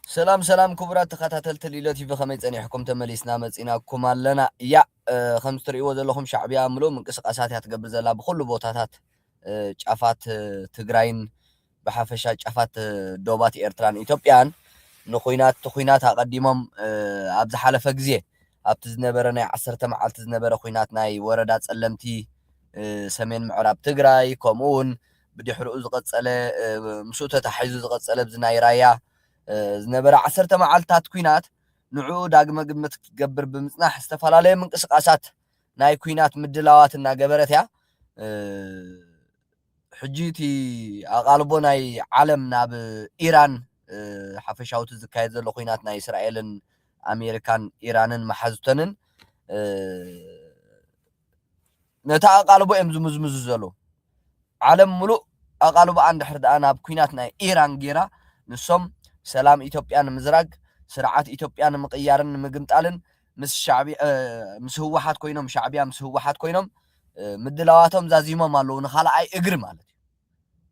سلام كبرات تخاتلت ليلتي في خميس أني حكم تمليسنا متسينا كمالنا يا خمس تريو لهم شعبية عملوا من قصة هتقبل زلا بكل بوتاتات شافات تجراين بحفشة شافات دوبات إيرتران إثيوبيان نخوينات قديمهم أبز حلفة جزية أبتزنبرنا عصرت مع أبتزنبر خويناتنا وردات سلمتي سمين معراب تجراي كومون بدي حرق زقت سأله مشوتة تحيز زقت سأله بزناي رايا زنبر عصرت مع التات كوينات نعود أجمع قمة تجبر بمثناح استفلا من قصقاسات ناي كوينات مدلاوات الناجبرتها حجيتي أغالبو ناي عالمنا بإيران حفشاوت زكايد زلو خوينات ناي إسرائيل أمريكان إيران محزتنن نتا أغالبو مزمز زلو عالم ملو أغالبو عند حرد أنا بكوينات ناي إيران جيرا نسوم سلام إثيوبيان مزرق سرعات إثيوبيان مقيارن مقنطالن مس شعبي مس هو واحد كوينهم شعبيا مس هو واحد كوينهم مدلاواتهم زازيمهم مالو نخالا أي إجري مالتي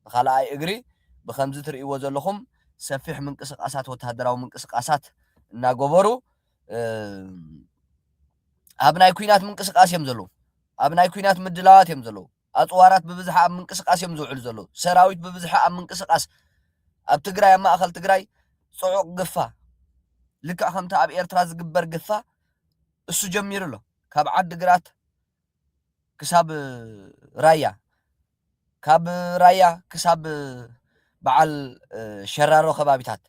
نخالا أي إجري بخمزة تريو زلهم سفيح من قصقاسات وتهدراو من قصقاسات ناغوبرو أبناي كوينات من قصقاس يمزلو أبناي كوينات مدلاوات يمزلو أطوارات ببزحة من قصقاس يمزوعل زلو سراويت ببزحة من قصقاس أب تجراي ما أخل تجراي صعق قفا لك أخمت أب إيرترا زقبر قفا السو جمير له كاب عد قرات كساب رايا كاب رايا كساب بعل شرارو خبابيتات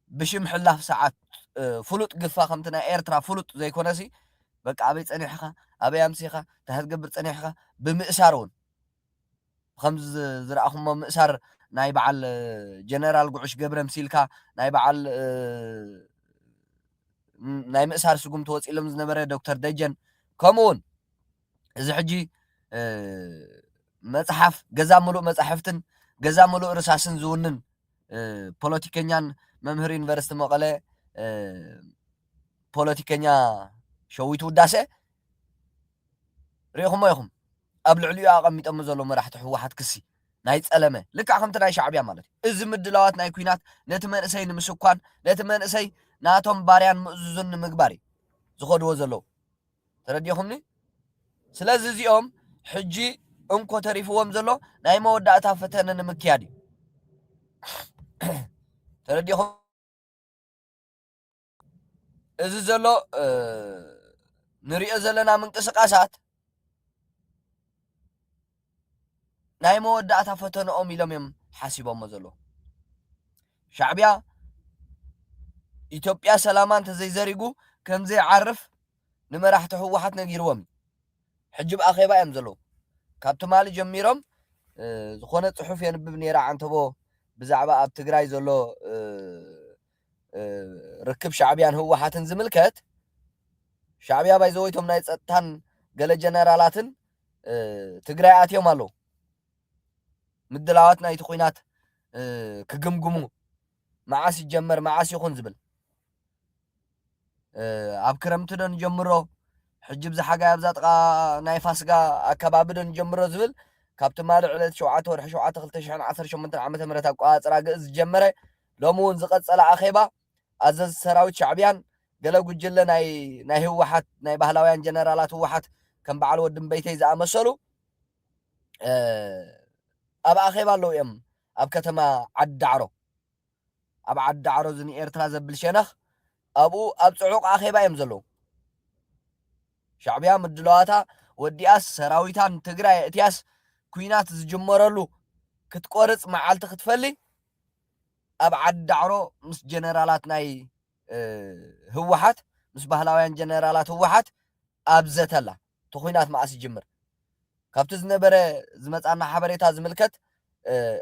بشمح الله في ساعات فلوت قفا خمتنا إيرترا فلوت زي كونسي بك أبي تسنيحها أبي أمسيخها تهتقبر تسنيحها بمئسارون خمس زرعهم مئسار ناي بعل جنرال قعش قبر مسيلكا ناي بعل ناي مئسار سقوم توصي إلهم زنبرة دكتور ديجن كمون إذا حجي مصحف جزا ملو مصحفتن جزا ملو رساسن زونن بوليتيكيان ممهر يونيفرسيتي مقالة بوليتيكيان شويت وداسة ريهم ما يهم قبل عليا قميت أمزلوا مراحت حوحات كسي نايت ألمه لك عم تناي شعبيا مالتي إذ مدلوات ناي كوينات نتمنى سي نمسكوان نتمنى سي ناتهم باريان مؤززن مقباري زخود وزلو ترديهمني سلازي زيهم حجي انكو تريفوهم زلو ناي مودعتا فتنن مكيادي ترديهم إذ زلو نريئ زلنا من قسقاسات ناي مودعتا فتنهم إلهم حاسبهم مزلو شعبيا إثيوبيا سلامان تزيزريقو كم زي عرف نمراحته واحد نجيروهم حجب أخيبا يمزلو كابتو مالي جميرهم زخونة صحف ينبب نيرا عن تبو بزعبا أب تقراي زلو ركب شعبيان هو حاتن زملكت شعبيا بايزويتهم نايت اتان قل جنرالاتن تقراي آتيو مالو مدلاوات نايت خوينات كقمقمو معاسي جمر معاسي يخون زبل أب كرمتدن جمرو حجب زحاقا يبزاتقا نايفاسقا أكبابدن جمرو زبل كابتو مالي علت شوعات ورح شوعات خلتشحن عصر شمنتن عمت مرتا قوات راقز جمره لومون زقت صلاة أخيبا أزز سراويت شعبيان قالوا قجل ناي هو واحد ناي بهلاويان جنرالات هو واحد كان بعلو الدم بيتي زي مسلو أب أخيبا لو يم أب كتما عدعرو أب عدعرو زني إيرترا زبل شنخ أبو أب صعوق أخيبا يمزلو شعبيان مدلواتا ودياس سراويتان تقرأ اتياس كوينات زجمرلو كتقورص معالت ختفلي أب عدعرو مس جنرالات ناي هوحات مس بهلاويان جنرالات هوحات أبزتلا تخوينات معاس جمر كابت زنبره زمصانا حبريتا زملكت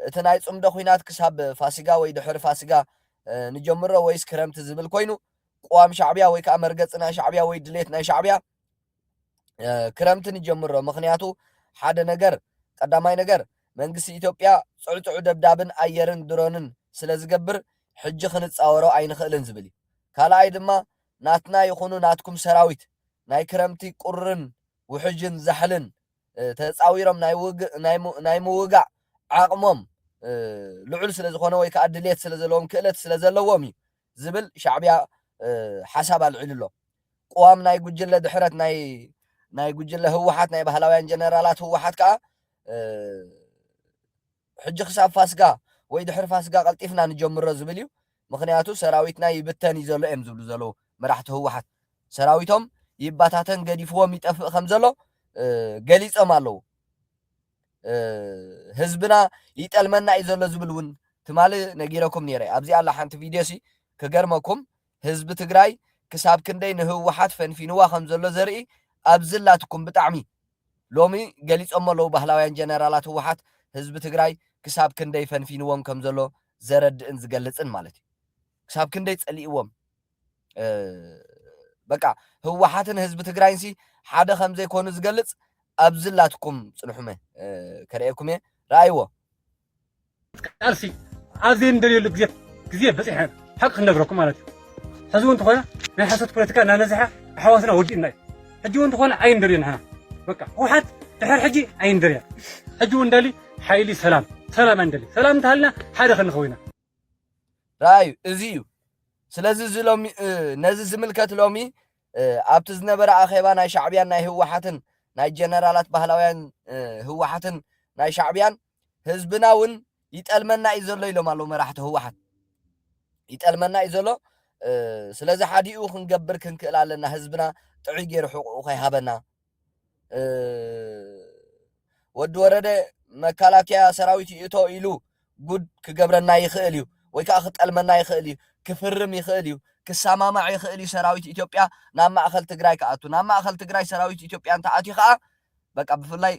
اتناي صمده خوينات كساب فاسيغا وي دحر فاسيغا نجمرو ويس كرمت زبل كوينو قوام شعبيا وي كامرغصنا شعبيا وي دليت ناي شعبيا كرمت نجمرو مخنياتو حد نجر قداماي نجر منግስት ኢትዮጵያ ጽዕጽዑ ደብዳብን አየርን ድሮንን ስለዝገብር ሕጂ ክንጻወሮ አይንኽእልን ዝብል ካልኣይ ድማ ናትና ይኹኑ ናትኩም ሰራዊት ናይ ክረምቲ ቁርን ውሕጅን ዘሕልን ተጻዊሮም ናይ ምውጋዕ ዓቕሞም ልዑል ስለ ዝኾነ ወይ ከዓ ድሌት ስለ ዘለዎም ክእለት ስለ ዘለዎም እዩ ዝብል ሻዕብያ ሓሳብ ኣልዒሉ ኣሎ قوام ناي ጉጅለ ድሕረት ናይ ጉጅለ ህወሓት ናይ ባህላውያን ጀነራላት ህወሓት ከዓ ሕጂ ክሳብ ፋስጋ ወይ ድሕሪ ፋስጋ ቀልጢፍና ንጀምሮ ዝብል እዩ ምክንያቱ ሰራዊትና ይብተን እዩ ዘሎ እዮም ዝብሉ ዘለዉ መራሕቲ ህወሓት ሰራዊቶም ይባታተን ገዲፍዎም ይጠፍእ ከም ዘሎ ገሊፆም ኣለዉ ህዝብና ይጠልመና እዩ ዘሎ ዝብል እውን ትማሊ ነጊረኩም ነይረ ኣብዚ ኣላ ሓንቲ ቪድዮ ሲ ክገርመኩም ህዝቢ ትግራይ ክሳብ ክንደይ ንህወሓት ፈንፊንዋ ከም ዘሎ ዘርኢ ኣብዝላትኩም ብጣዕሚ ሎሚ ገሊፆም ኣለዉ ባህላውያን ጀነራላት ህወሓት ህዝቢ ትግራይ ክሳብ ክንደይ ፈንፊንዎም ከም ዘሎ ዘረድእን ዝገልፅን ማለት እዩ ክሳብ ክንደይ ፀሊእዎም በቃ ህወሓትን ህዝቢ ትግራይን ሲ ሓደ ከም ዘይኮኑ ዝገልፅ ኣብዝላትኩም ፅንሑመ ከርእየኩም እየ ረኣይዎ ቃልሲ ኣዝየ እንደልየሉ ግዜ በፂሐ ሓቂ ክነግረኩም ማለት እዩ ሕዚ እውን እንተኾነ ናይ ሓሶት ፖለቲካ እናነዝሐ ኣሕዋትና ወዲእና እዩ ሕጂ እውን እንተኾነ ኣይንደልዮ ንሕና በቃ ህወሓት ድሕሪ ሕጂ ኣይንደልያ ሕጂ እውን እንዳሊ ሓይሊ ሰላም ኣይንደሊ ሰላም እንተሃልና ሓደ ክንኸውን ኢና ረኣዩ እዚ እዩ ስለዚ ሎሚ ነዚ ዝምልከት ሎሚ ኣብቲ ዝነበረ ኣኼባ ናይ ሻዕብያን ናይ ህወሓትን ናይ ጀነራላት ባህላውያን ህወሓትን ናይ ሻዕብያን ህዝብና እውን ይጠልመና እዩ ዘሎ ኢሎም ኣለዉ መራሕቲ ህወሓት ይጠልመና እዩ ዘሎ ስለዚ ሓዲኡ ክንገብር ክንክእል ኣለና ህዝብና ጥዑይ ገይሩ ሕቁቁ ከይሃበና ወዲ ወረደ መከላከያ ሰራዊት ይእቶ ኢሉ ጉድ ክገብረና ይኽእል እዩ ወይ ከዓ ክጠልመና ይኽእል እዩ ክፍርም ይኽእል እዩ ክሰማማዕ ይኽእል እዩ ሰራዊት ኢትዮጵያ ናብ ማእኸል ትግራይ ከኣቱ ናብ ማእኸል ትግራይ ሰራዊት ኢትዮጵያ እንተኣትዩ ከዓ በቃ ብፍላይ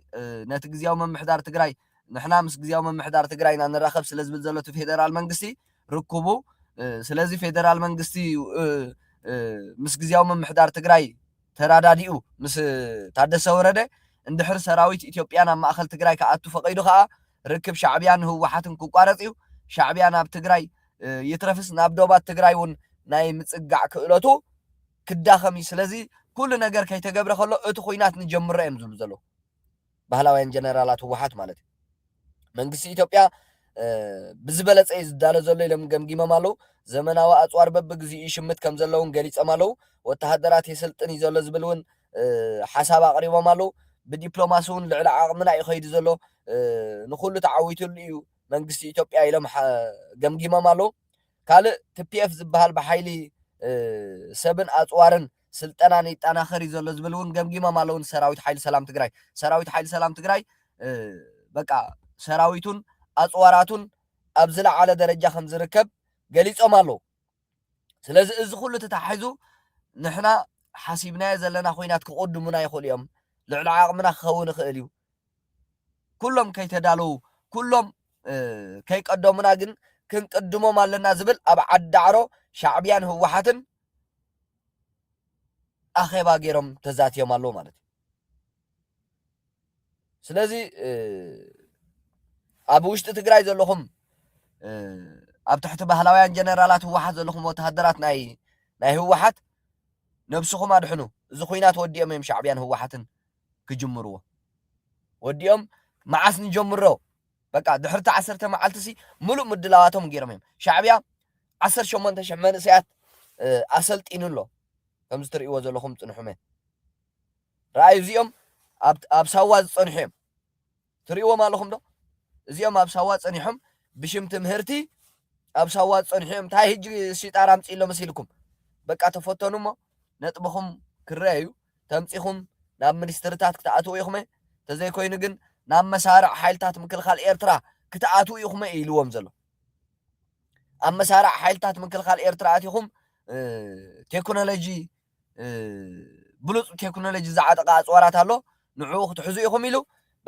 ነቲ ግዝያዊ መምሕዳር ትግራይ ንሕና ምስ ግዝያዊ መምሕዳር ትግራይ ኢና ንራኸብ ስለ ዝብል ዘሎ እቲ ፌደራል መንግስቲ ርክቡ ስለዚ ፌደራል መንግስቲ ምስ ግዝያዊ መምሕዳር ትግራይ ተራዳዲኡ ምስ ታደሰ ወረደ እንድሕር ሰራዊት ኢትዮጵያ ናብ ማእኸል ትግራይ ከኣቱ ፈቂዱ ከዓ ርክብ ሻዕብያን ህወሓትን ክቋረፅ እዩ ሻዕብያ ናብ ትግራይ ይትረፍስ ናብ ዶባት ትግራይ እውን ናይ ምፅጋዕ ክእለቱ ክዳኸም እዩ ስለዚ ኩሉ ነገር ከይተገብረ ከሎ እቲ ኩናት ንጀምሮ እዮም ዝብሉ ዘለዉ ባህላውያን ጀነራላት ህወሓት ማለት እዩ መንግስቲ ኢትዮጵያ ብዝበለፀ እዩ ዝዳሎ ዘሎ ኢሎም ገምጊሞም ኣለዉ ዘመናዊ ኣፅዋር በብግዚኡ ይሽምት ከም ዘለውን ገሊፆም ኣለዉ ወተሃደራት የሰልጥን እዩ ዘሎ ዝብል እውን ሓሳብ ኣቕሪቦም ኣለዉ ብዲፕሎማሲ እውን ልዕሊ ዓቕምና እዩ ከይዱ ዘሎ ንኩሉ ተዓዊትሉ እዩ መንግስቲ ኢትዮጵያ ኢሎም ገምጊሞም ኣለዉ ካልእ ቲፒኤፍ ዝበሃል ብሓይሊ ሰብን ኣፅዋርን ስልጠናን ይጠናኸር እዩ ዘሎ ዝብል እውን ገምጊሞም ኣለዉ ሰራዊት ሓይሊ ሰላም ትግራይ ሰራዊት ሓይሊ ሰላም ትግራይ በቃ ሰራዊቱን ኣፅዋራቱን ኣብ ዝለዓለ ደረጃ ከም ዝርከብ ገሊፆም ኣለዉ ስለዚ እዚ ኩሉ ተታሒዙ ንሕና ሓሲብናዮ ዘለና ኩናት ክቅድሙና ይኽእሉ እዮም ልዕሊ ዓቕምና ክኸውን ይኽእል እዩ ኩሎም ከይተዳለዉ ኩሎም ከይቀደሙና ግን ክንቅድሞም ኣለና ዝብል ኣብ ዓዲ ዳዕሮ ሻዕብያን ህወሓትን ኣኼባ ገይሮም ተዛትዮም ኣለዉ ማለት እዩ ስለዚ ኣብ ውሽጢ ትግራይ ዘለኹም ኣብ ትሕቲ ባህላውያን ጀነራላት ህወሓት ዘለኹም ወተሃደራት ናይ ህወሓት ነብስኹም ኣድሕኑ እዚ ኩናት ወዲኦም እዮም ሻዕብያን ህወሓትን ክጅምርዎ ወዲኦም መዓስ ንጀምሮ በቃ ድሕርቲ 10 መዓልቲ ሲ ሙሉእ ምድላዋቶም ገይሮም እዮም ሻዕብያ 18,000 መንእሰያት ኣሰልጢኑ ኣሎ ከምዚ ትርእይዎ ዘለኹም ፅንሑመ ረኣዩ እዚኦም ኣብ ሳዋ ዝፀንሑ እዮም ትርእይዎም ኣለኹም ዶ እዚኦም ኣብ ሳዋ ፀኒሖም ብሽም ትምህርቲ ኣብ ሳዋ ፀኒሑ እዮም እንታይ ሕጂ ሽጣር ኣምፂኢሎ መሲልኩም በቃ ተፈተኑ እሞ ነጥብኹም ክረአዩ ተምፂኹም ናብ ሚኒስትርታት ክትኣትዉ ኢኹም ተዘይኮይኑ ግን ናብ መሳርዕ ሓይልታት ምክልኻል ኤርትራ ክትኣትዉ ኢኹም ኢልዎም ዘሎ ኣብ መሳርዕ ሓይልታት ምክልኻል ኤርትራ ኣትኹም ቴክኖሎጂ ብሉፅ ቴክኖሎጂ ዝዓጠቃ ኣፅዋራት ኣሎ ንዕኡ ክትሕዙ ኢኹም ኢሉ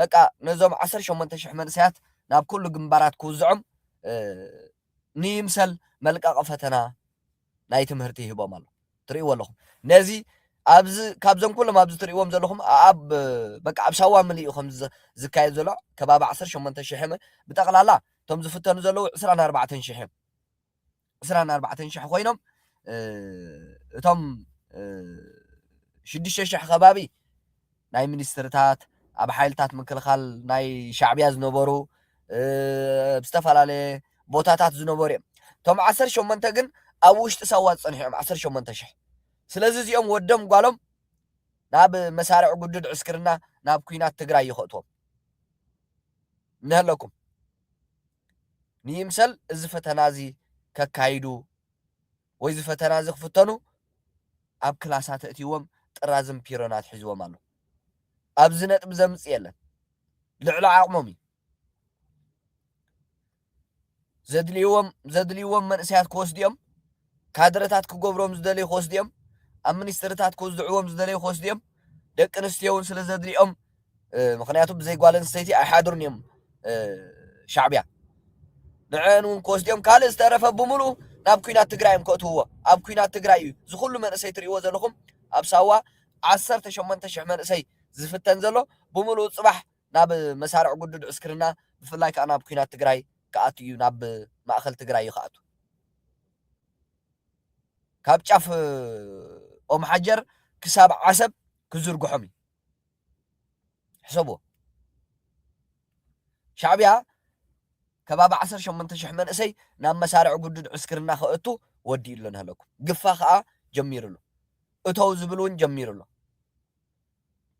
በቃ ነዞም 18,000 መንእሰያት ናብ ኩሉ ግንባራት ክውዝዖም ንይምሰል መልቀቀ ፈተና ናይ ትምህርቲ ይህቦም ኣሎ ትርእይዎ ኣለኹም ነዚ ኣብዚ ካብዞም ኩሎም ኣብዚ ትርእይዎም ዘለኹም በቃ ኣብ ሳዋ ምልኡ ከም ዝካየድ ዘሎ ከባቢ 18,000 ብጠቕላላ እቶም ዝፍተኑ ዘለዉ 24,000 24,000 ኮይኖም እቶም 6,000 ከባቢ ናይ ሚኒስትርታት ኣብ ሓይልታት ምክልኻል ናይ ሻዕብያ ዝነበሩ ብዝተፈላለየ ቦታታት ዝነበሩ እዮም እቶም 18 ግን ኣብ ውሽጢ ሳዋ ዝፀኒሖም 18,000 ስለዚ እዚኦም ወዶም ጓሎም ናብ መሳርዕ ጉድድ ዕስክርና ናብ ኩናት ትግራይ ይኸእትዎም ንህለኩም ንይምሰል እዚ ፈተና እዚ ከካይዱ ወይ እዚ ፈተና እዚ ክፍተኑ ኣብ ክላሳት እትይዎም ጥራዝም ፒሮናት ሒዝዎም ኣሎ ኣብዚ ነጥብ ዘምፅ የለን ልዕሊ ዓቕሞም እዩ ዘድልይዎም መንእሰያት ክወስዱ እዮም ካድረታት ክገብሮም ዝደለዩ ክወስዱ እዮም ኣብ ሚኒስትርታት ክውዝዕዎም ዝደለዩ ክወስዱ እዮም ደቂ ኣንስትዮ እውን ስለ ዘድልዮም ምክንያቱ ብዘይ ጓል ኣንስተይቲ ኣይሓድሩን እዮም ሻዕብያ ንዕን እውን ክወስዱ እዮም ካልእ ዝተረፈ ብምሉእ ናብ ኩናት ትግራይ እዮም ከእትውዎ ኣብ ኩናት ትግራይ እዩ ዝኩሉ መንእሰይ ትርእይዎ ዘለኹም ኣብ ሳዋ 18,000 መንእሰይ ዝፍተን ዘሎ ብምሉእ ፅባሕ ናብ መሳርዕ ጉድድ ዕስክርና ብፍላይ ከዓ ናብ ኩናት ትግራይ كأتو يناب مأخل تجري خاتو كابتشاف حجر كساب عسب كزرق حمي حسبوا شعبيها كباب 18 منسي نام مسارع قدد عسكرنا خاتو ودي لنا لكم قفا خا جمير له اتو زبلون جمير له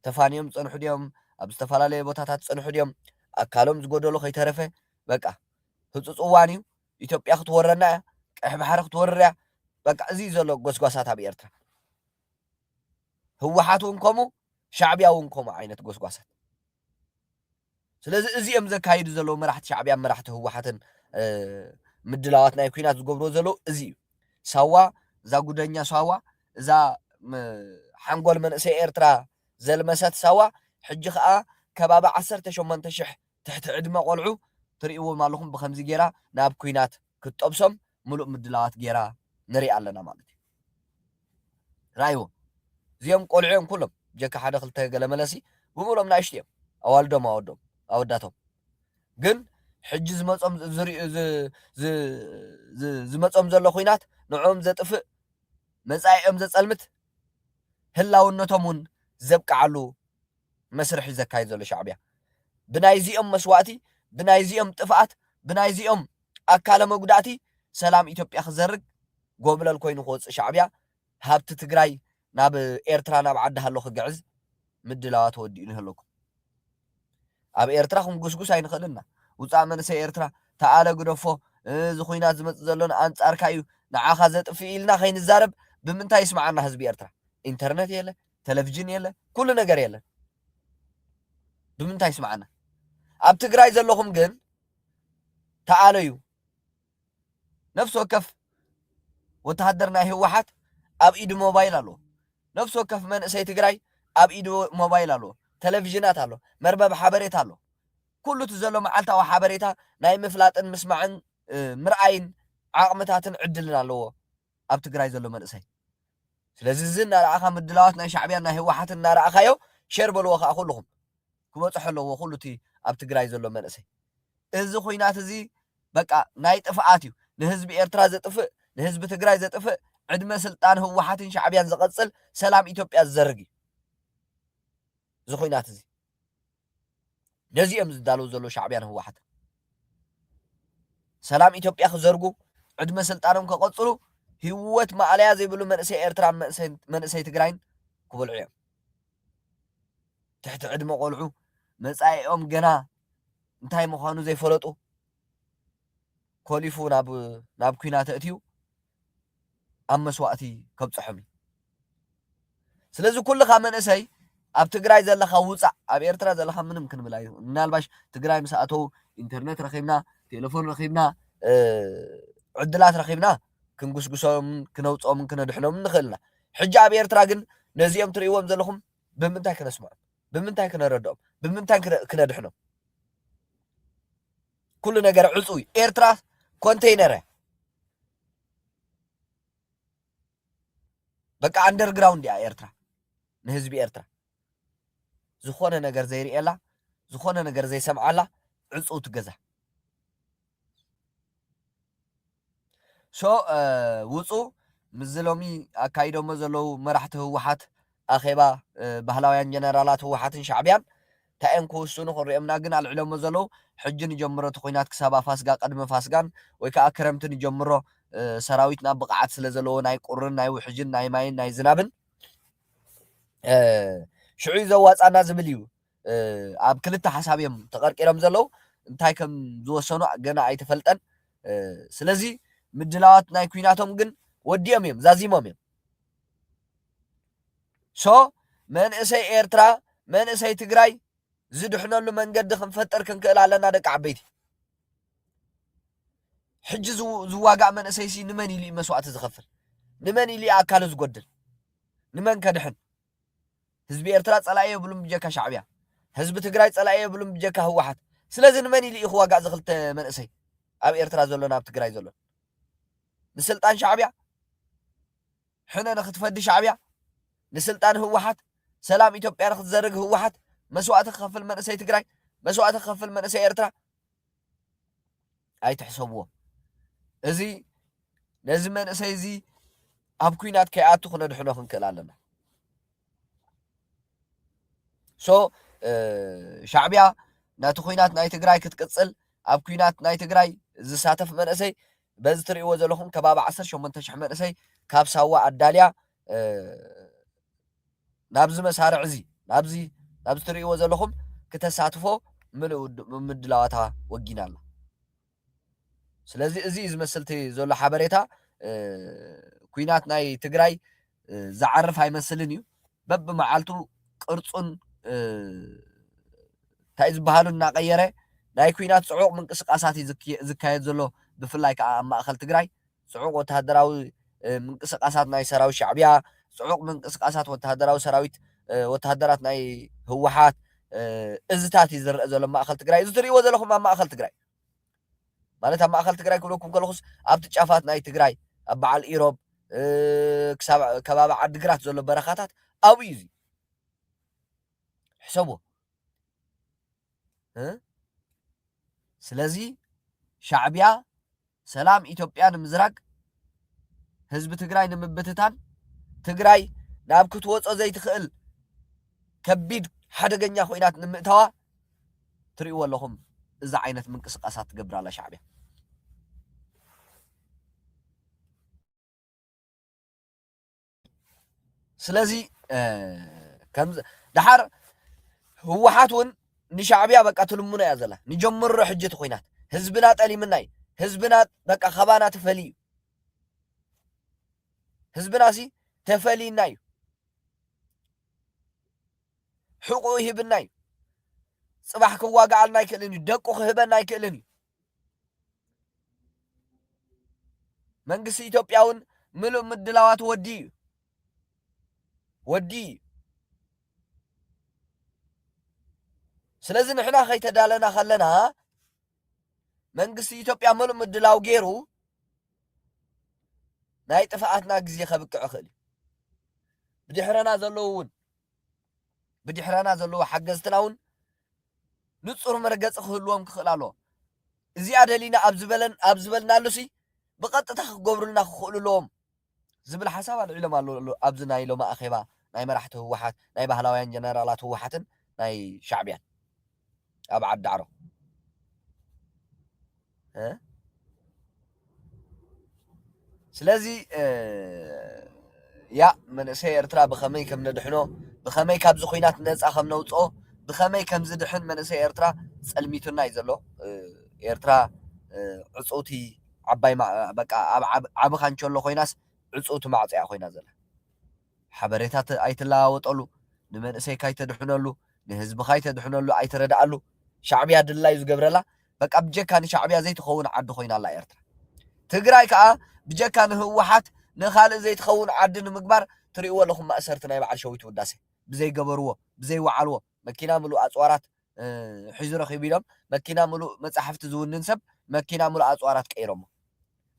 تفانيهم صنحو ديهم ابستفالالي بوتاتات صنحو ديهم اكالهم زغودلو خيترفه بقى ህጹጽዋኒው ኢትዮጵያ ክትወረና ቀይ ባህር ክትወርያ በቃ እዚ ዘሎ ጎስጓሳት ኣብ ኤርትራ ህወሓቱን ኮሙ ሻዕብያውን ኮሙ ዓይነት ጎስጓሳት ስለዚ እዚኦም ዘካይዱ ዘሎ መራሕቲ ሻዕብያ መራሕቲ ህወሓትን ምድላዋት ናይ ኩናት ዝገብሮ ዘሎ እዚ ሳዋ እዛ ጉደኛ ሳዋ እዛ ሓንጎል መንእሰይ ኤርትራ ዘልመሰት ሳዋ ሕጂ ከዓ ከባቢ 18,000 ትሕቲ ዕድመ ቆልዑ تريوا مالهم بخمس جيرا ناب كوينات كتبسم ملؤ مدلات جيرا نري علنا مالتي رايو زيهم قلعهم كلهم جاك حدا خلته قال ملاسي ومولهم ناشتيهم أوالدهم أوداتهم جن حجز مصم زري ز مصم زلوا كوينات نعوم زتف مسايم زتسلمت هلا ونتمون زبك علو مسرح زكاي زلوا شعبيا بنايزيهم مسواتي بنايزيهم طفات بنايزيهم أكال مقداتي سلام إثيوبيا خزرق قبل الكوين خوص شعبيا هابت تግራይ ናብ ኤርትራ ናብ ዓዲ ሃሎ ክግዕዝ ምድላዋት ወዲኡን ህለኩም ኣብ ኤርትራ ክንጉስጉስ ኣይንኽእልና ውፃእ መንእሰይ ኤርትራ ተኣለ ግደፎ እዚ ኩናት ዝመጽእ ዘሎን ኣንጻርካ እዩ ንዓኻ ዘጥፊ ኢልና ከይንዛረብ ብምንታይ ይስማዓና ህዝቢ ኤርትራ ኢንተርኔት የለ ቴሌቪዥን የለ ኩሉ ነገር የለ ብምንታይ ይስማዓና ኣብ ትግራይ ዘለኹም ግን ተኣለዩ ነፍስ ወከፍ ወተሃደርና ህወሓት ኣብ ኢድ ሞባይል አሎ ነፍስ ወከፍ መንእሰይ ትግራይ ኣብ ኢድ ሞባይል አሎ ቴሌቪዥናት አሎ መርበብ ሓበሬታ አሎ ኩሉ ትዘሎ መዓልታዊ ሓበሬታ ናይ ምፍላጥን ምስማዕን ምርኣይን ዓቕምታትን ዕድልን ኣለዎ ኣብ ትግራይ ዘሎ መንእሰይ ስለዚ ዝና ረኣኻ ምድላዋት ናይ ሻዕብያ ናይ ህወሓትን እናረኣኻዮ ሸር በልዎ ከዓ ኩልኹም ክበፅሑ ኣለዎ ኩሉ እቲ ኣብ ትግራይ ዘሎ መንእሰይ እዚ ኩናት እዚ በቃ ናይ ጥፍኣት እዩ ንህዝቢ ኤርትራ ዘጥፍእ ንህዝቢ ትግራይ ዘጥፍእ ዕድመ ስልጣን ህወሓትን ሻዕብያን ዝቐጽል ሰላም ኢትዮጵያ ዝዘርግ እዚ ኩናት እዚ ነዚኦም ዝዳለው ዘሎ ሻዕብያን ህወሓት ሰላም ኢትዮጵያ ክዘርጉ ዕድመ ስልጣኖም ከቐጽሉ ህይወት ማዕለያ ዘይብሉ መንእሰይ ኤርትራ መንእሰይ ትግራይን ክበልዑ እዮም ትሕቲ ዕድመ ቆልዑ መጻኢኦም ገና እንታይ ምዃኑ ዘይፈለጡ ኮሊፉ ናብ ኩናት እትዩ ኣብ መስዋእቲ ከብፅሖም እዩ ስለዚ ኩልኻ መንእሰይ ኣብ ትግራይ ዘለኻ ውፃእ ኣብ ኤርትራ ዘለኻ ምንም ክንብል እዩ ምናልባሽ ትግራይ ምስ ኣተው ኢንተርኔት ረኺብና ቴሌፎን ረኺብና ዕድላት ረኺብና ክንጉስጉሶም ክነውፆም ክነድሕኖም ንኽእልና ሕጂ ኣብ ኤርትራ ግን ነዚኦም ትርእይዎም ዘለኹም ብምንታይ ክነስምዖም ብምንታይ ክነረድኦም ብምንታይ ክነድሕኖም ኩሉ ነገር ዕፁይ ኤርትራ ኮንቴይነር በቃ አንደርግራውንድ ያ ኤርትራ ንህዝቢ ኤርትራ ዝኾነ ነገር ዘይርኤላ ዝኾነ ነገር ዘይሰምዓላ ዕፁ ትገዛ ውፁ ምዝሎሚ ኣካይዶሞ ዘለው መራሕቲ ህወሓት ኣኼባ ባህላውያን ጀነራላት ህወሓትን ሻዕብያን ታይን ክውስኑ ክሪኦምና ግን አልዕሎሞ ዘለው ሕጅን ይጀምሮ ተኮይናት ክሳባ ፋስጋ ቀድመ ፋስጋን ወይ ከዓ ክረምትን ይጀምሮ ሰራዊትና ብቕዓት ስለ ዘለዎ ናይ ቁርን ናይ ውሕጅን ናይ ማይን ናይ ዝናብን ሽዑ ዘዋፃና ዝብል እዩ ኣብ ክልተ ሓሳብ እዮም ተቐርቂሮም ዘለው እንታይ ከም ዝወሰኑ ገና ኣይተፈልጠን ስለዚ ምድላዋት ናይ ኩናቶም ግን ወዲኦም እዮም ዛዚሞም እዮም ሶ መንእሰይ ኤርትራ መንእሰይ ትግራይ ዝድሕነሉ መንገዲ ክንፈጥር ክንክእል ኣለና ደቂ ዓበይቲ ሕጂ ዝዋጋእ መንእሰይሲ ንመን ኢሉ መስዋዕቲ ዝኸፍል ንመን ኢሉ ኣካሉ ዝጎድል ንመን ከድሕን ህዝቢ ኤርትራ ጸላኤ የብሉም ብጀካ ሻዕብያ ህዝቢ ትግራይ ጸላኤ የብሉም ብጀካ ህወሓት ስለዚ ንመን ኢሉ ክዋጋእ ዝኽልተ መንእሰይ ኣብ ኤርትራ ዘሎን ኣብ ትግራይ ዘሎን ንስልጣን ሻዕብያ ሕነ ንኽትፈዲ ሻዕብያ ንስልጣን ህወሓት ሰላም ኢትዮጵያ ንኽትዘርግ ህወሓት መስዋዕቲ ክኸፍል መንእሰይ ትግራይ መስዋዕቲ ክኸፍል መንእሰይ ኤርትራ ኣይትሕሰብዎ እዚ ነዚ መንእሰይ እዚ ኣብ ኩናት ከይኣቱ ክነድሕኖ ክንክእል ኣለና ሶ ሻዕብያ ናቲ ኩናት ናይ ትግራይ ክትቅፅል ኣብ ኩናት ናይ ትግራይ ዝሳተፍ መንእሰይ በዚ ትርእይዎ ዘለኹም ከባቢ 18,000 መንእሰይ ካብ ሳዋ ኣዳልያ ናብዚ መሳርዕ እዚ ናብዚ ትርእይዎ ዘለኹም ክተሳትፎ ምድላዋታ ወጊና ኣላ ስለዚ እዚ ዝመስልቲ ዘሎ ሓበሬታ ኩናት ናይ ትግራይ ዝዓርፍ ኣይመስልን እዩ በብመዓልቱ ቅርፁን እንታይ ዝበሃሉ እናቀየረ ናይ ኩናት ፅዑቕ ምንቅስቃሳት ዝካየድ ዘሎ ብፍላይ ከዓ ኣብ ማእኸል ትግራይ ፅዑቕ ወተሃደራዊ ምንቅስቃሳት ናይ ሰራዊት ሻዕብያ ፅዑቕ ምንቅስቃሳት ወተሃደራዊ ሰራዊት ወተሃደራት ናይ ህወሓት እዝታት እዩ ዝርአ ዘሎ ማእኸል ትግራይ እዚ ትርእይዎ ዘለኹም ኣብ ማእኸል ትግራይ ማለት ኣብ ማእኸል ትግራይ ክብለኩም ከለኹስ ኣብቲ ጫፋት ናይ ትግራይ ኣብ በዓል ኢሮብ ክሳብ ከባቢ ዓዲግራት ዘሎ በረኻታት ኣብኡ እዩ ሕሰብዎ ስለዚ ሻዕብያ ሰላም ኢትዮጵያ ንምዝራግ ህዝቢ ትግራይ ንምብትታን ትግራይ ናብ ክትወፆ ዘይትኽእል ከቢድ ሓደገኛ ኮይናት ንምእተዋ ትርእይዎ ኣለኹም እዚ ዓይነት ምንቅስቃሳት ትገብር ኣላ ሻዕብያ ስለዚ ከም ድሓር ህወሓት እውን ንሻዕብያ በቃ ትልሙና እያ ዘላ ንጀምሮ ሕጂ እቲ ኩናት ህዝብና ጠሊምና እዩ ህዝብና በቃ ከባና ተፈልዩ ህዝብና ሲ ተፈሊና እዩ ሕቁ ይህብና እዩ ጽባሕ ክዋጋዓልና ኣይክእልን እዩ ደቁ ክህበና ኣይክእልን እዩ መንግስቲ ኢትዮጵያ እውን ምሉእ ምድላዋት ወዲ እዩ ስለዚ ንሕና ከይተዳለና ከለና መንግስቲ ኢትዮጵያ ምሉእ ምድላው ገይሩ ናይ ጥፍኣትና ግዜ ከብቅዕ ይኽእል እዩ ብድሕረና ዘለዉ ሓገዝትና እውን ንጹር መርገፂ ክህልዎም ክኽእል ኣለዎ እዚኣ ደሊና ኣብ ዝበልናሉሲ ብቐጥታ ክገብሩልና ክኽእሉ ኣለዎም ዝብል ሓሳብ ኣልዒሎም ኣሎ ኣብዚ ናይ ሎማ ኣኼባ ናይ መራሕቲ ህወሓት ናይ ባህላውያን ጀነራላት ህወሓትን ናይ ሻዕብያን ኣብ ዓዲ ዳዕሮ ስለዚ ያ መንእሰይ ኤርትራ ብኸመይ ከም ነድሕኖ ብኸመይ ካብዚ ኩናት ነፃ ከም ነውፅኦ ብኸመይ ከም ዝድሕን መንእሰይ ኤርትራ ፀልሚቱና እዩ ዘሎ ኤርትራ ዕፁቲ ዓባይ በቃ ኣብ ዓብ ካንቸሎ ኮይናስ ዕፁቲ ማዕፅያ ኮይና ዘላ ሓበሬታት ኣይትለዋወጠሉ ንመንእሰይ ካይተድሕነሉ ንህዝቢ ካይተድሕነሉ ኣይትረዳእሉ ሻዕብያ ድላይ ዝገብረላ በቃ ብጀካ ንሻዕብያ ዘይትኸውን ዓዲ ኮይና ኣላ ኤርትራ ትግራይ ከዓ ብጀካ ንህወሓት ንኻልእ ዘይትኸውን ዓዲ ንምግባር ትርእይዎ ኣለኹም ማእሰርቲ ናይ በዓል ሸዊት ውዳሴ ብዘይገበርዎ ብዘይወዓልዎ መኪና ሙሉእ ኣፅዋራት ሒዙ ረኺቡ ኢሎም መኪና ሙሉእ መፅሓፍቲ ዝውንን ሰብ መኪና ሙሉእ ኣፅዋራት ቀይሮሞ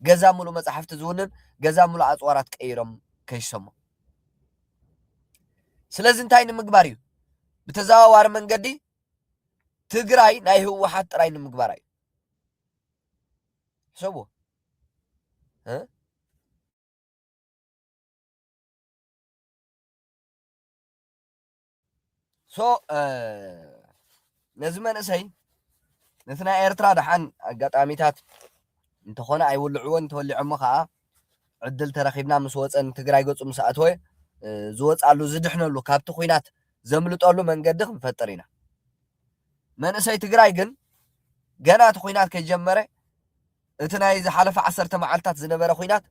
ገዛ ሙሉእ መፅሓፍቲ ዝውንን ገዛ ሙሉእ ኣፅዋራት ቀይሮም ከይሰሞ ስለዚ እንታይ ንምግባር እዩ ብተዘዋዋሪ መንገዲ ትግራይ ናይ ህወሓት ጥራይ ንምግባር እዩ ሕሰብዎ ሶ نزمن أسهي نثنا إيرترا دحان قطاميتات انت خونا أيولعون تولي عمخا عدل ترخيبنا مسوات أن تقرأي قصو مساعتوه زوات قالو زدحنا له كابتو خوينات زملو تقولو من قدخ مفترينا من أسهي تقرأي قنات خوينات كي جمري اتنا إذا حالف 10 معالتات زنبرا خوينات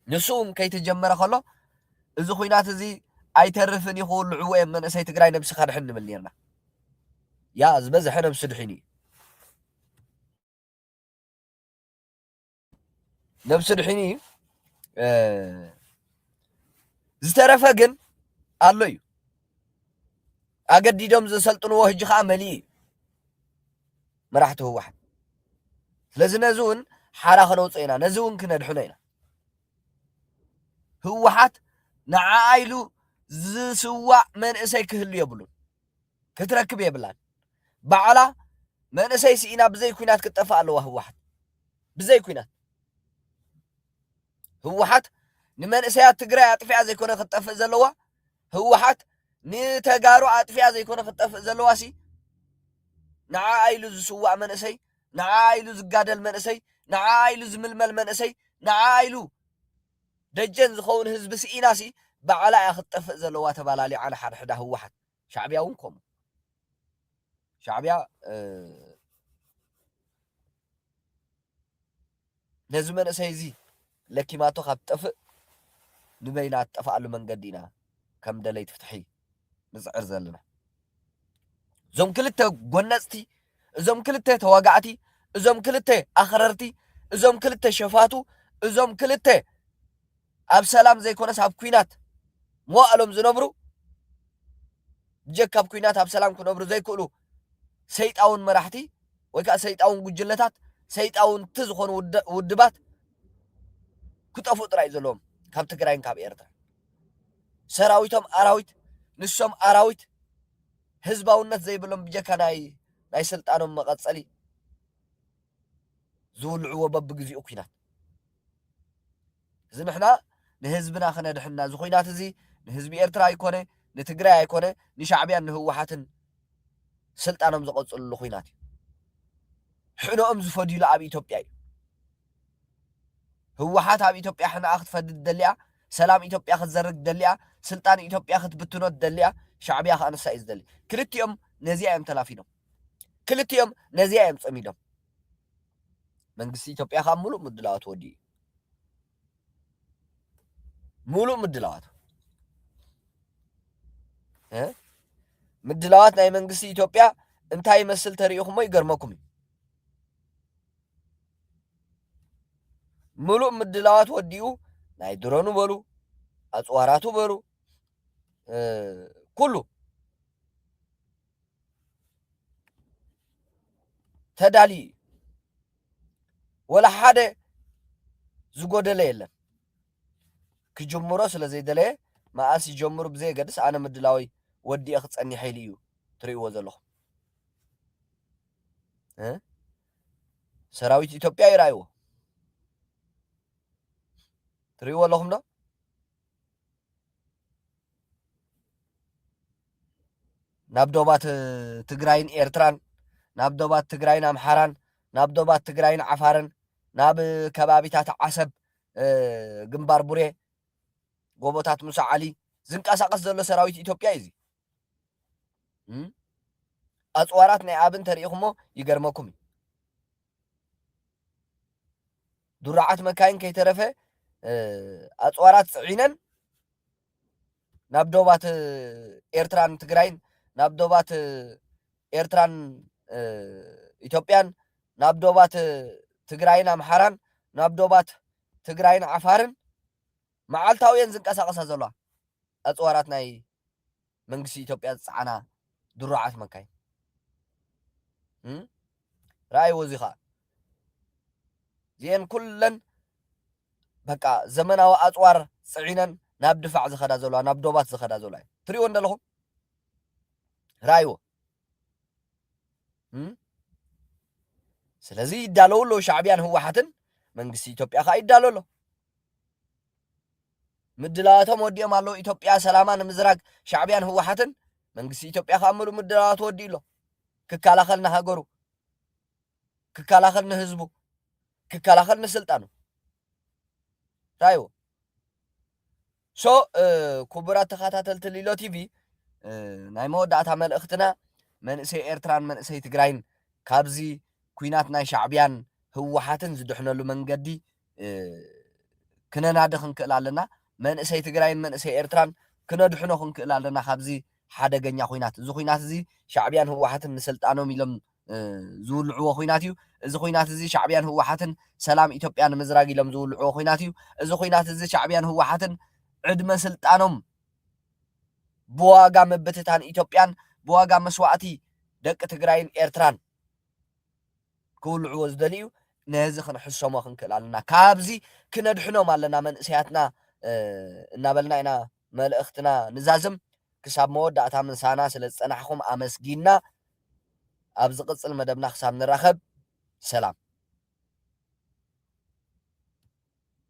نسوم كي تجمر خلو إذا خوينات زي أي ترفني يقول العوين من أسهي تقرأي نفسي خار حن من ليرنا يا زبز حنا بسدحيني نفس الحيني زترفقن قال له أقدي دوم زسلطنوه هجخا ملي مرحته واحد لازم نزون حراخ نوصينا نزون كنا دحنينا هو واحد نعايلو زسوا من اسي كهلو يبلون كتركب يبلان بعلا من اسي سينا بزي كوينات كتفا له هو واحد بزي كوينات هو واحد نمن اسيات تقرأ اطفئة زي كونه خطف زلوا هو واحد نتقارو اطفئة زي كونه خطف زلواسي نعايلو زسوا من اسي نعايلو زقادل من اسي نعايلو زململ من اسي نعايلو دجن زخون هزب سئيناسي بعلا يخطف زلوا تبالالي على حد حدا هو واحد شعبيا ونكم شعبيا نزمن اسيزي لكي ما تخاب تفق نبينات تفعلوا من قدينا كم دليت فتحي نزعر زلنا زوم كلته قنصتي زوم كلته تواقعتي زوم كلته أخررتي زوم كلته شفاتو زوم كلته أب سلام زي كونس أب كوينات مو ألوم زنبرو جك أب كوينات أب سلام كنبرو زي كولو سيد أون مرحتي ويكا سيد أون قجلتات سيد أون تزخون ودبات كنت أفوت رأي زلوم كاب تقرأين كاب إيرتا سراويتهم أراويت نسوم أراويت هزباونت زي بلوم بجكا ناي سلطانهم مقصلي زولعوا ببقزي أكينات زي نحنا نهزبنا خنا دحنا زخوينات زي نهزبي إيرترا يكونه نتقرأ يكونه نشعبيا أنه هو حاتن سلطانهم زقصل اللخوينات حنو أمز فديو لعب إيتوبيا هو حات عب إيتوبيا حنا أخذ فد الدليا سلام إيتوبيا أخذ زرق دليا سلطان إيتوبيا أخذ بتنوت دليا شعبي أخذ أنا سايز دليا كلت يوم نزيع يوم تلافينهم كلت يوم نزيع يوم صميدهم من قصي إيتوبيا أخذ ملو مدلات ودي ملو مدلات مدلات ناي من قصي إيتوبيا انتهي مسل تاريخهم ما يقرمكم ملو مدلات وديو ناي درونو بلو أصواراتو بلو كله تدالي ولا حدا زقود ليلة كجمرة سلزي دلي ما أسي جمر بزي قدس أنا مدلاوي ودي أخذ أني حيليو تريو وزلو سراويت إثيوبيا يرايو تريو والله ده نابدوبات تقراين إيرتران نابدوبات تقراين أمحاران نابدوبات تقراين عفارن ناب كبابيتات عسب جنبار بوري قوبوتات موسى علي زنك أساقس زلو سراويت إثيوبيا يزي أصوارات نعابن تاريخمو يقرمكم دراعات مكاين كي ترفه أصوارات عينن نابدوبات إيرتران تقراين نابدوبات إيرتران إثيوبيان نابدوبات تقراين أمحاران نابدوبات تقراين عفارن معالتاوين زنك أساقس زلو أصوارات ناي منقسي إثيوبيا صعنا دراعات مكاين رأي وزيخا زين كلن بقى زمناو أصوار صعينن ناب دفاع زخدا زلوا ناب دوبات زخدا زلوا تريو اندلهم رايو سلازي يدالولو شعبيان هو حتن منقسي إثيوبيا خا يدالولو مدلاتهم وديهم الله إثيوبيا سلامان مزراق شعبيان هو حتن منقسي إثيوبيا خا أمرو مدلات وديلو ክከላኸል ንሃገሩ ክከላኸል ንህዝቡ ክከላኸል ንስልጣኑ ታዩ ሶ ክቡራት ተኸታተልቲ ሊሎ ቲቪ ናይ መወዳእታ መልእኽትና መንእሰይ ኤርትራን መንእሰይ ትግራይን ካብዚ ኩናት ናይ ሻዕብያን ህወሓትን ዝድሕነሉ መንገዲ ክነናድኽ ክንክእል ኣለና መንእሰይ ትግራይን መንእሰይ ኤርትራን ክነድሕኖ ክንክእል ኣለና ካብዚ ሓደገኛ ኩናት እዚ ኩናት እዚ ሻዕብያን ህወሓትን ንስልጣኖም ኢሎም ዝውልዕዎ ኩናት እዩ እዚ ኩናት እዚ ሻዕብያን ህወሓትን ሰላም ኢትዮጵያ ንምዝራግ ኢሎም ዝውልዕዎ ኩናት እዩ እዚ ኩናት እዚ ሻዕብያን ህወሓትን ዕድመ ስልጣኖም ብዋጋ ምብትታን ኢትዮጵያን ብዋጋ መስዋዕቲ ደቂ ትግራይን ኤርትራን ክውልዕዎ ዝደልዩ ነዚ ክንሕሰሞ ክንክእል ኣለና ካብዚ ክነድሕኖም ኣለና መንእሰያትና እናበልና ኢና መልእኽትና ንዛዝም ክሳብ መወዳእታ ምሳና ስለ ዝፀናሕኹም ኣመስጊና ኣብ ዝቕፅል መደብና ክሳብ ንራኸብ ሰላም